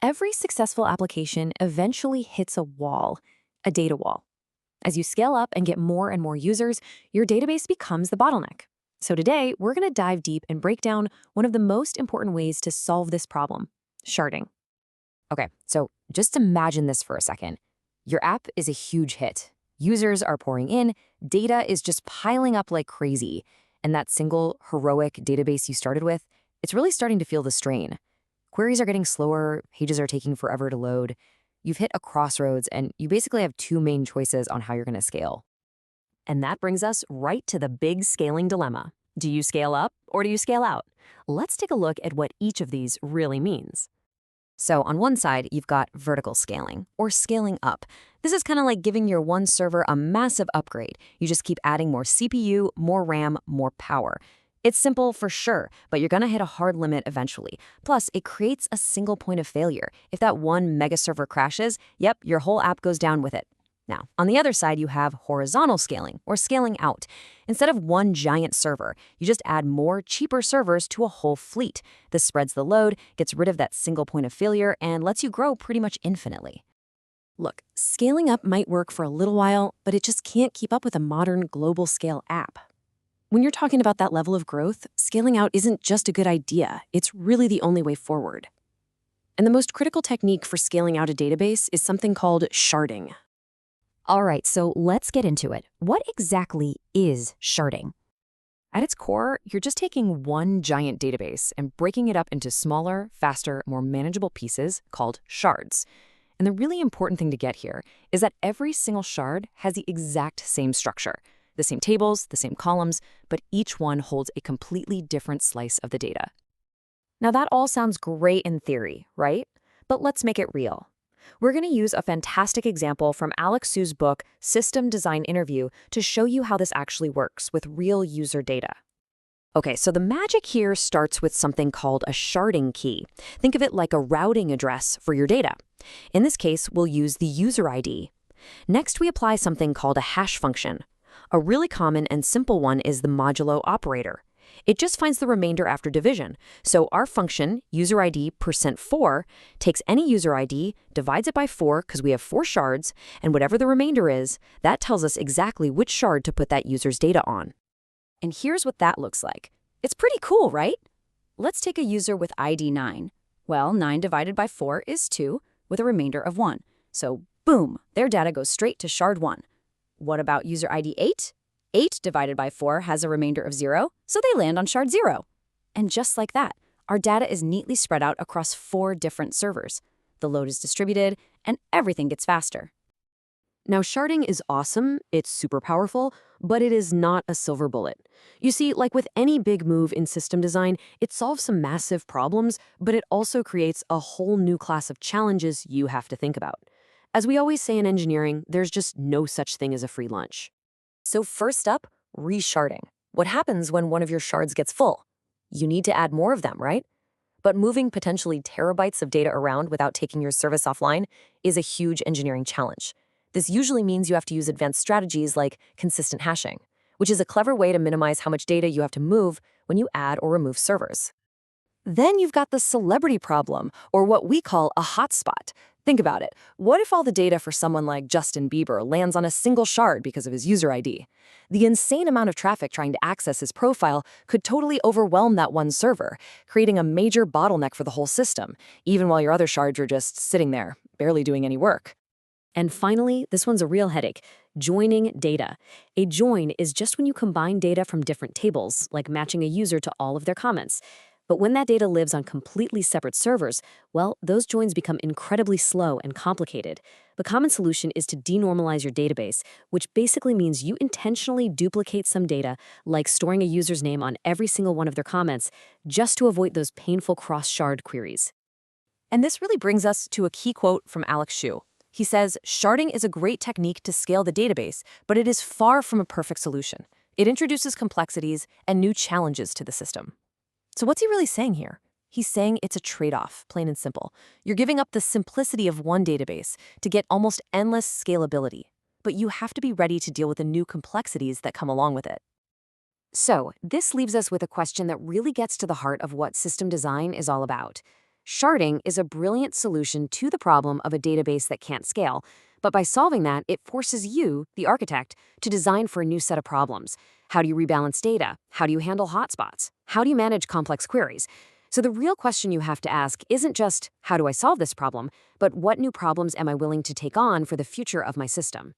Every successful application eventually hits a wall, a data wall. As you scale up and get more and more users, your database becomes the bottleneck. So today, we're going to dive deep and break down one of the most important ways to solve this problem, sharding. Okay, so just imagine this for a second. Your app is a huge hit. Users are pouring in, data is just piling up like crazy, and that single heroic database you started with, it's really starting to feel the strain. Queries are getting slower, pages are taking forever to load. You've hit a crossroads, and you basically have two main choices on how you're going to scale. And that brings us right to the big scaling dilemma. Do you scale up or do you scale out? Let's take a look at what each of these really means. So on one side, you've got vertical scaling, or scaling up. This is kind of like giving your one server a massive upgrade. You just keep adding more CPU, more RAM, more power. It's simple for sure, but you're going to hit a hard limit eventually. Plus, it creates a single point of failure. If that one mega server crashes, yep, your whole app goes down with it. Now, on the other side, you have horizontal scaling, or scaling out. Instead of one giant server, you just add more cheaper servers to a whole fleet. This spreads the load, gets rid of that single point of failure, and lets you grow pretty much infinitely. Look, scaling up might work for a little while, but it just can't keep up with a modern global scale app. When you're talking about that level of growth, scaling out isn't just a good idea, it's really the only way forward. And the most critical technique for scaling out a database is something called sharding. All right, so let's get into it. What exactly is sharding? At its core, you're just taking one giant database and breaking it up into smaller, faster, more manageable pieces called shards. And the really important thing to get here is that every single shard has the exact same structure. The same tables, the same columns, but each one holds a completely different slice of the data. Now that all sounds great in theory, right? But let's make it real. We're going to use a fantastic example from Alex Su's book, System Design Interview, to show you how this actually works with real user data. Okay, so the magic here starts with something called a sharding key. Think of it like a routing address for your data. In this case, we'll use the user ID. Next, we apply something called a hash function. A really common and simple one is the modulo operator. It just finds the remainder after division. So our function, user ID %4, takes any user ID, divides it by 4 because we have 4 shards, and whatever the remainder is, that tells us exactly which shard to put that user's data on. And here's what that looks like. It's pretty cool, right? Let's take a user with ID 9. Well, 9 divided by 4 is 2, with a remainder of 1. So boom, their data goes straight to shard 1. What about user ID 8? 8 divided by 4 has a remainder of 0, so they land on shard 0. And just like that, our data is neatly spread out across 4 different servers. The load is distributed, and everything gets faster. Now, sharding is awesome, it's super powerful, but it is not a silver bullet. You see, like with any big move in system design, it solves some massive problems, but it also creates a whole new class of challenges you have to think about. As we always say in engineering, there's just no such thing as a free lunch. So first up, resharding. What happens when one of your shards gets full? You need to add more of them, right? But moving potentially terabytes of data around without taking your service offline is a huge engineering challenge. This usually means you have to use advanced strategies like consistent hashing, which is a clever way to minimize how much data you have to move when you add or remove servers. Then you've got the celebrity problem, or what we call a hotspot. Think about it. What if all the data for someone like Justin Bieber lands on a single shard because of his user ID? The insane amount of traffic trying to access his profile could totally overwhelm that one server, creating a major bottleneck for the whole system, even while your other shards are just sitting there, barely doing any work. And finally, this one's a real headache, joining data. A join is just when you combine data from different tables, like matching a user to all of their comments. But when that data lives on completely separate servers, well, those joins become incredibly slow and complicated. The common solution is to denormalize your database, which basically means you intentionally duplicate some data, like storing a user's name on every single one of their comments, just to avoid those painful cross-shard queries. And this really brings us to a key quote from Alex Su. He says, "Sharding is a great technique to scale the database, but it is far from a perfect solution. It introduces complexities and new challenges to the system." So what's he really saying here? He's saying it's a trade-off, plain and simple. You're giving up the simplicity of one database to get almost endless scalability, but you have to be ready to deal with the new complexities that come along with it. So this leaves us with a question that really gets to the heart of what system design is all about. Sharding is a brilliant solution to the problem of a database that can't scale, but by solving that, it forces you, the architect, to design for a new set of problems. How do you rebalance data? How do you handle hotspots? How do you manage complex queries? So the real question you have to ask isn't just, how do I solve this problem, but what new problems am I willing to take on for the future of my system?